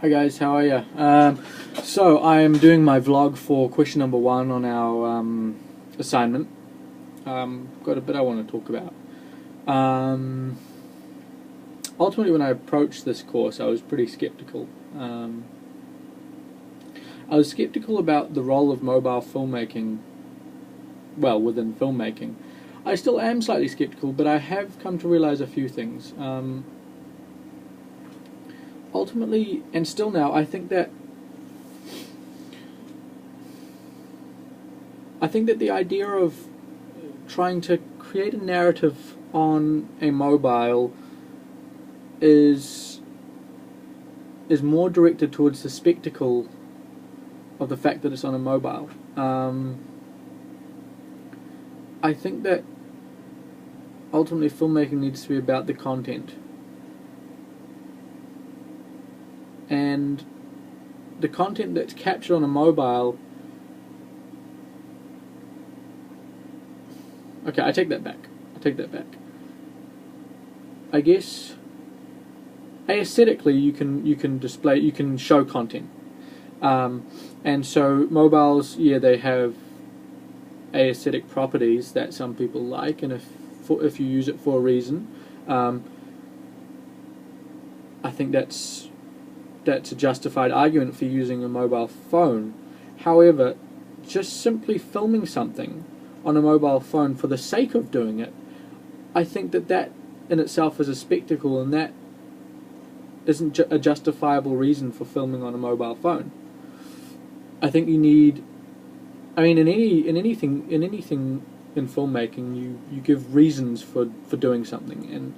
Hi guys, how are you? So I am doing my vlog for question number 1 on our assignment. Got a bit I want to talk about. Ultimately, when I approached this course, I was pretty skeptical. I was skeptical about the role of mobile filmmaking, well, within filmmaking. I still am slightly skeptical, but I have come to realize a few things. Ultimately, and still now, I think that the idea of trying to create a narrative on a mobile is more directed towards the spectacle of the fact that it's on a mobile. I think that ultimately filmmaking needs to be about the content. And the content that's captured on a mobile... Okay, I take that back. I guess aesthetically you can show content. And so mobiles, yeah, they have aesthetic properties that some people like, and if you use it for a reason, I think that's a justified argument for using a mobile phone. However, just simply filming something on a mobile phone for the sake of doing it, I think that in itself is a spectacle, and that isn't a justifiable reason for filming on a mobile phone. I think you need, I mean, in anything in filmmaking, you give reasons for doing something, and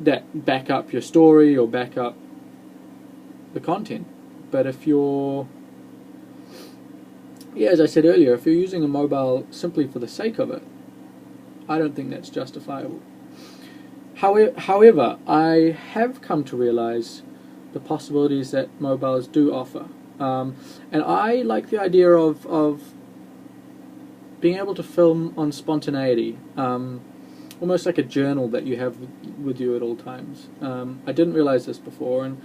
that back up your story or back up the content. But if you're, yeah, as I said earlier, if you're using a mobile simply for the sake of it, I don't think that's justifiable. However, I have come to realize the possibilities that mobiles do offer, and I like the idea of being able to film on spontaneity, almost like a journal that you have with you at all times. I didn't realize this before, and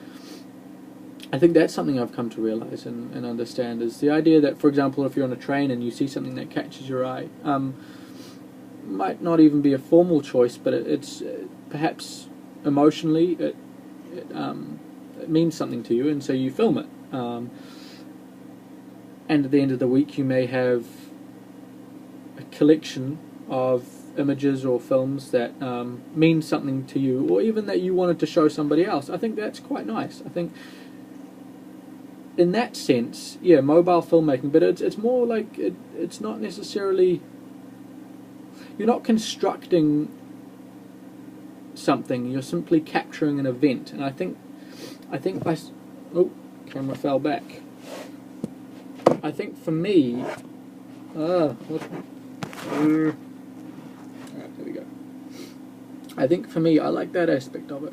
I think that's something I've come to realize and understand, is the idea that, for example, if you're on a train and you see something that catches your eye, might not even be a formal choice, but it's perhaps emotionally it means something to you, and so you film it. And at the end of the week, you may have a collection of images or films that mean something to you, or even that you wanted to show somebody else. I think that's quite nice. I think in that sense, yeah, mobile filmmaking, but it's more like it's not necessarily, you're not constructing something, you're simply capturing an event. And I think oh, camera fell back. I think for me, alright, there we go. I think for me, I like that aspect of it.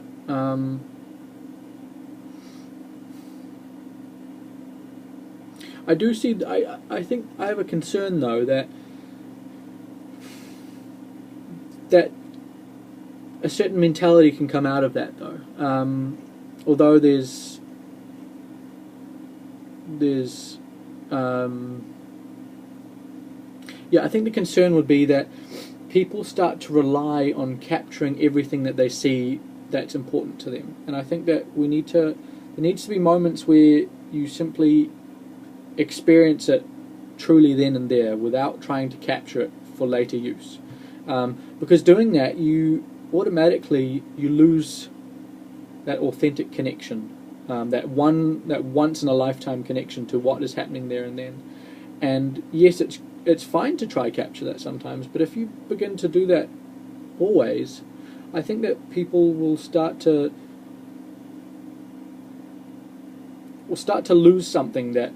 I do see, I think I have a concern though that a certain mentality can come out of that though. Although there's yeah, I think the concern would be that people start to rely on capturing everything that they see that's important to them. And I think that there needs to be moments where you simply experience it truly then and there, without trying to capture it for later use. Because doing that, you automatically lose that authentic connection, that once in a lifetime connection to what is happening there and then. And yes, it's fine to try capture that sometimes, but if you begin to do that always, I think that people will start to lose something that,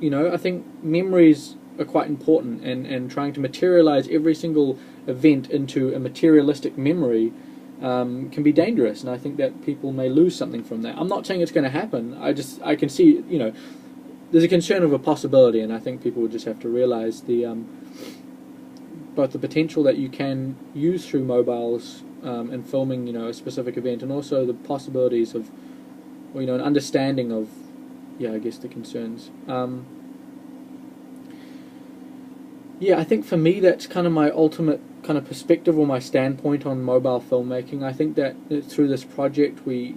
you know, I think memories are quite important, and trying to materialize every single event into a materialistic memory can be dangerous, and I think that people may lose something from that. I'm not saying it's going to happen, I can see, you know, there's a concern of a possibility, and I think people would just have to realize both the potential that you can use through mobiles in filming, you know, a specific event, and also the possibilities of or an understanding of, I guess, the concerns. Yeah, I think for me that's kind of my ultimate kind of perspective or my standpoint on mobile filmmaking. I think that through this project we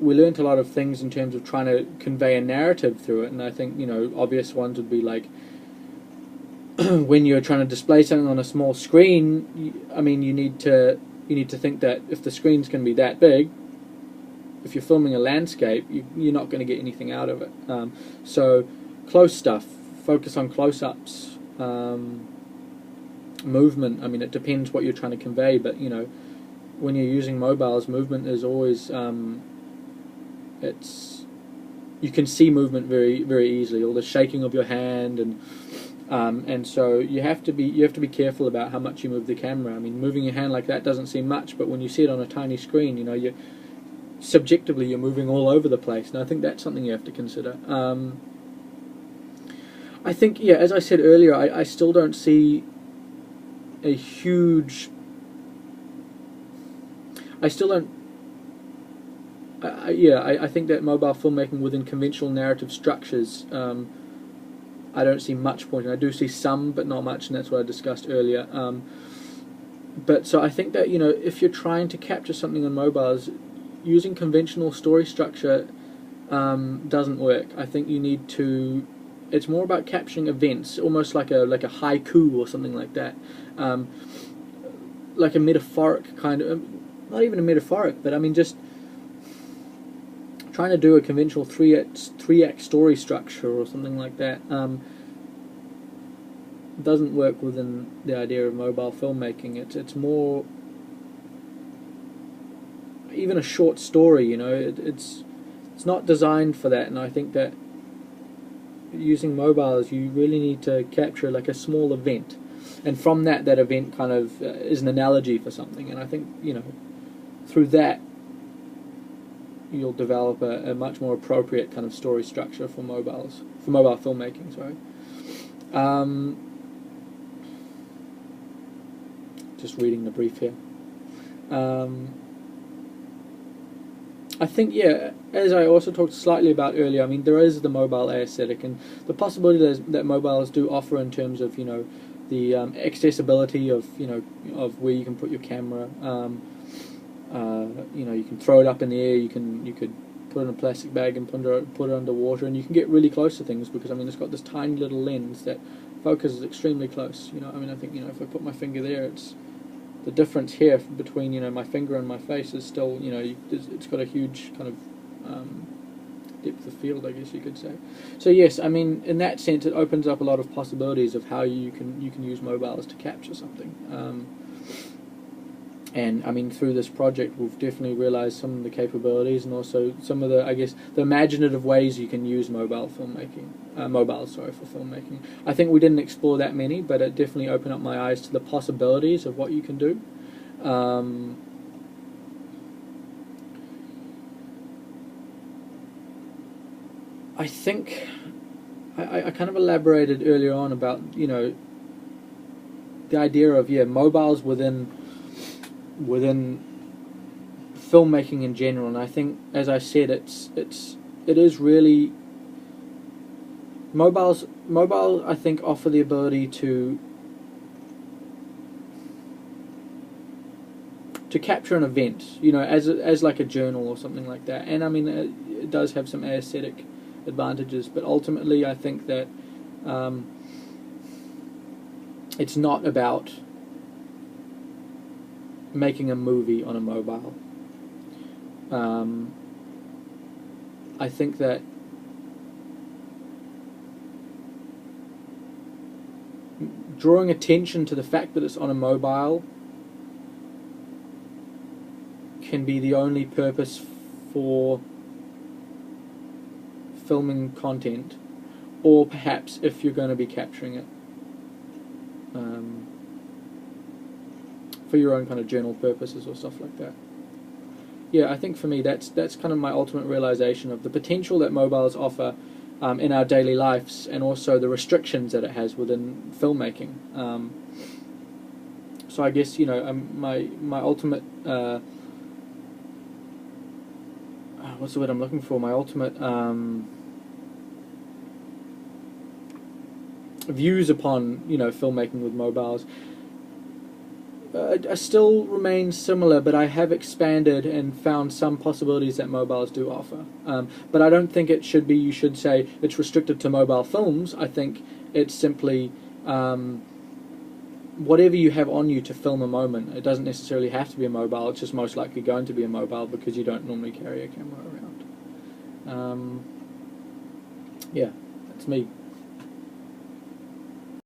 learned a lot of things in terms of trying to convey a narrative through it, and I think obvious ones would be like when you're trying to display something on a small screen. I mean, you need to think that if the screen's going to be that big, if you're filming a landscape, you're not going to get anything out of it. So close stuff, focus on close-ups. Movement, I mean, it depends what you're trying to convey, but when you're using mobiles, movement is always you can see movement very, very easily, or the shaking of your hand, and so you have to be careful about how much you move the camera. I mean, moving your hand like that doesn't seem much, but when you see it on a tiny screen, you're subjectively you're moving all over the place, and I think that's something you have to consider. I think, as I said earlier, I still don't see a huge... I still don't... I think that mobile filmmaking within conventional narrative structures, I don't see much point. I do see some, but not much, and that's what I discussed earlier. But so I think that, if you're trying to capture something on mobiles, using conventional story structure doesn't work. I think you need to... It's more about capturing events, almost like a haiku or something like that, like a metaphoric kind of, not even a metaphoric, but I mean just trying to do a conventional three-act story structure or something like that doesn't work within the idea of mobile filmmaking. It's more even a short story, it's not designed for that, and I think that using mobiles, you really need to capture like a small event, and from that event kind of is an analogy for something, and I think through that you'll develop a much more appropriate kind of story structure for mobile filmmaking. Sorry. Just reading the brief here. I think, as I also talked slightly about earlier, I mean, there is the mobile aesthetic and the possibility that mobiles do offer in terms of, the accessibility of, of where you can put your camera. You can throw it up in the air, you could put it in a plastic bag and put it underwater, and you can get really close to things because, I mean, it's got this tiny little lens that focuses extremely close. I mean, I think, if I put my finger there, it's... The difference here between my finger and my face is still it's got a huge kind of depth of field, I guess you could say. So yes, I mean in that sense it opens up a lot of possibilities of how you can use mobiles to capture something. And I mean through this project we've definitely realized some of the capabilities and also some of the, I guess, the imaginative ways you can use mobiles for filmmaking. I think we didn't explore that many, but it definitely opened up my eyes to the possibilities of what you can do. I think I kind of elaborated earlier on about the idea of mobiles within filmmaking in general, and I think, as I said, it is really mobile. I think offer the ability to capture an event, as like a journal or something like that. And I mean, it does have some aesthetic advantages, but ultimately, I think that it's not about making a movie on a mobile. I think that drawing attention to the fact that it's on a mobile can be the only purpose for filming content, or perhaps if you're going to be capturing it for your own kind of journal purposes or stuff like that. I think for me that's kind of my ultimate realization of the potential that mobiles offer in our daily lives, and also the restrictions that it has within filmmaking. So I guess my ultimate what's the word I'm looking for? My ultimate views upon, you know, filmmaking with mobiles still remain similar, but I have expanded and found some possibilities that mobiles do offer. But I don't think it should be, you should say it's restricted to mobile films. I think it's simply whatever you have on you to film a moment. It doesn't necessarily have to be a mobile, it's just most likely going to be a mobile because you don't normally carry a camera around. Yeah, that's me.